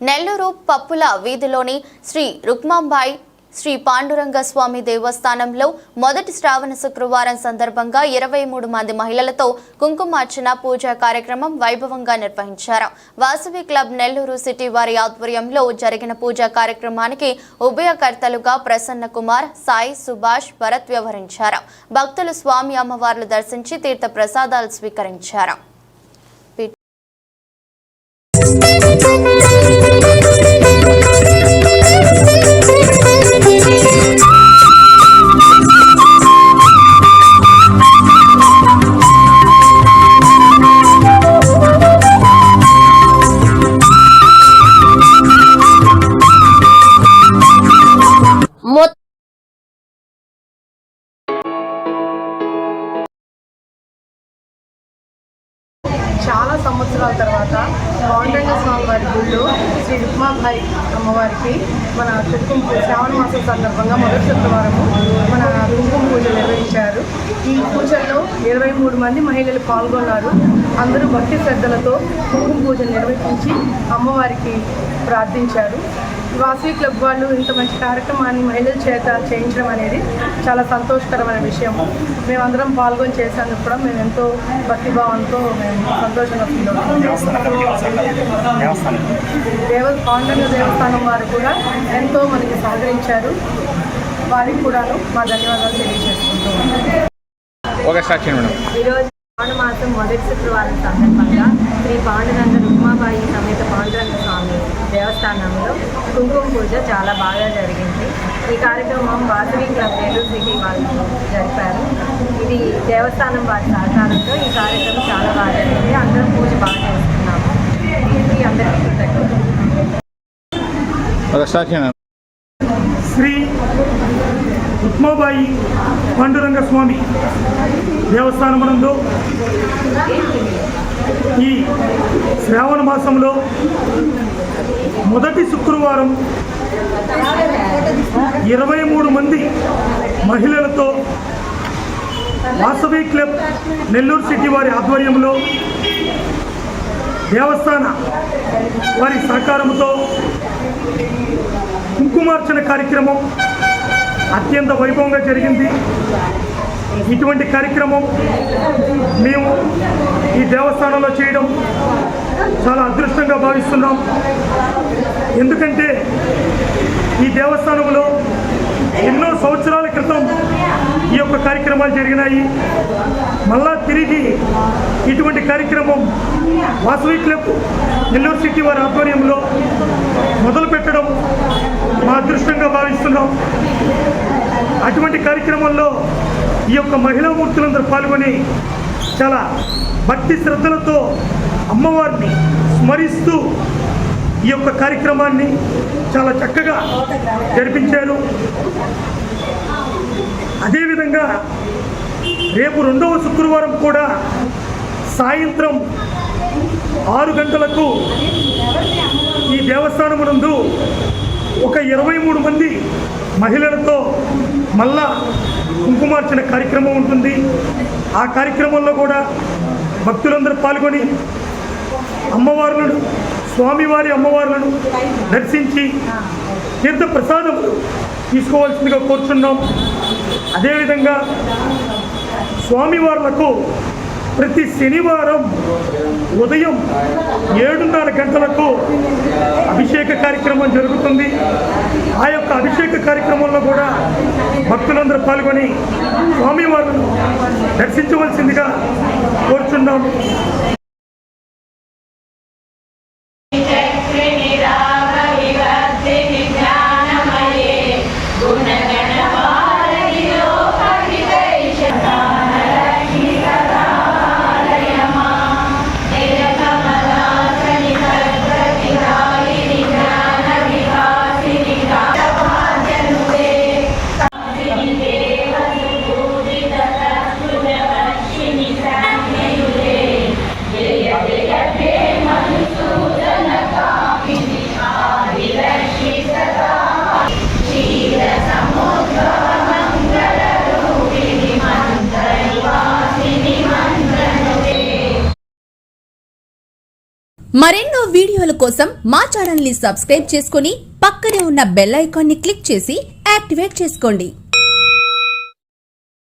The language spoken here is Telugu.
నెల్లూరు పప్పుల వీధిలోని శ్రీ రుక్మాంబాయి శ్రీ పాండురంగ స్వామి దేవస్థానంలో మొదటి శ్రావణ శుక్రవారం సందర్భంగా 23 మంది మహిళలతో కుంకుమార్చన పూజా కార్యక్రమం వైభవంగా నిర్వహించారు. వాసవి క్లబ్ నెల్లూరు సిటీ వారి ఆధ్వర్యంలో జరిగిన పూజా కార్యక్రమానికి ఉభయకర్తలుగా ప్రసన్న కుమార్, సాయి, సుభాష్, భరత్ వ్యవహరించారు. భక్తులు స్వామి అమ్మవార్లు దర్శించి తీర్థ ప్రసాదాలు స్వీకరించారు. చాలా సంవత్సరాల తర్వాత పాండురంగ స్వామి వారి గుళ్ళో శ్రీ రుక్మాబాయి అమ్మవారికి మన కుంకుమ శ్రావణ మాసం సందర్భంగా మొదటి శుక్రవారము మన కుంకుమ పూజ నిర్వహించారు. ఈ పూజల్లో 23 మంది మహిళలు పాల్గొన్నారు. అందరూ భక్తి శ్రద్ధలతో కుంకుమ పూజ నిర్వహించి అమ్మవారికి ప్రార్థించారు. వాసవి క్లబ్ వాళ్ళు ఇంత మంచి కార్యక్రమాన్ని మహిళల చేత చేయించడం అనేది చాలా సంతోషకరమైన విషయం. మేమందరం పాల్గొని చేసేందుకు కూడా మేము ఎంతో భక్తిభావంతో మేము సంతోషంగా ఫీల్ అవుతున్నాం. పాండురంగ దేవస్థానం వారు కూడా ఎంతో మనకి సహకరించారు. వారికి కూడాను మా ధన్యవాదాలు తెలియజేసుకుంటున్నాం. ఈరోజు శ్రావణ మాసం మొదటి శుక్రవారం సందర్భంగా శ్రీ పాండురంగ రుక్మాబాయి సమేత పాండురంగ స్వామి దేవస్థానంలో కుంకుమ పూజ చాలా బాగా జరిగింది. ఈ కార్యక్రమం వాసవి క్లబ్ నెల్లూరు సిటీ వాళ్ళు జరిపారు. ఇది దేవస్థానం వారి సహకారంతో ఈ కార్యక్రమం చాలా బాగా జరిగింది. అందరం పూజ బాగా చేస్తున్నాము. ఇది అందరికీ కృతజ్ఞతలు. శ్రీ రుక్మాబాయి పాండురంగ స్వామి దేవస్థానమునందు ఈ శ్రావణ మాసంలో మొదటి శుక్రవారం 23 మంది మహిళలతో వాసవి క్లబ్ నెల్లూరు సిటీ వారి ఆధ్వర్యంలో దేవస్థాన వారి సహకారంతో కుంకుమార్చన కార్యక్రమం అత్యంత వైభవంగా జరిగింది. ఇటువంటి కార్యక్రమం మేము ఈ దేవస్థానంలో చేయడం చాలా అదృష్టంగా భావిస్తున్నాం. ఎందుకంటే ఈ దేవస్థానంలో ఎన్నో సంవత్సరాల క్రితం ఈ యొక్క కార్యక్రమాలు జరిగినాయి. మళ్ళా తిరిగి ఇటువంటి కార్యక్రమం వాసవి క్లబ్ నెల్లూరు సిటీ వారి ఆధ్వర్యంలో మొదలు పెట్టడం మా అదృష్టంగా భావిస్తున్నాం. అటువంటి కార్యక్రమంలో ఈ యొక్క మహిళా మూర్తులందరూ పాల్గొని చాలా భక్తి శ్రద్ధలతో అమ్మవారిని స్మరిస్తూ ఈ యొక్క కార్యక్రమాన్ని చాలా చక్కగా జరిపించారు. అదేవిధంగా రేపు 2వ శుక్రవారం కూడా సాయంత్రం 6 గంటలకు ఈ దేవస్థానమునందు ఒక 23 మంది మహిళలతో మళ్ళా కుంకుమార్చన కార్యక్రమం ఉంటుంది. ఆ కార్యక్రమంలో కూడా భక్తులందరూ పాల్గొని అమ్మవార్లను స్వామివారి అమ్మవార్లను దర్శించి తీర్థ ప్రసాదములు తీసుకోవాల్సిందిగా కోరుచున్నాం. అదేవిధంగా స్వామివార్లకు ప్రతి శనివారం ఉదయం 7:30 గంటలకు అభిషేక కార్యక్రమం జరుగుతుంది. ఆ యొక్క అభిషేక కార్యక్రమంలో కూడా భక్తులందరూ పాల్గొని స్వామివారిని దర్శించవలసిందిగా కోరుచున్నాం. మరెన్నో వీడియోల కోసం మా ఛానల్ ని సబ్స్క్రైబ్ చేసుకుని పక్కనే ఉన్న బెల్ ఐకాన్ ని క్లిక్ చేసి యాక్టివేట్ చేసుకోండి.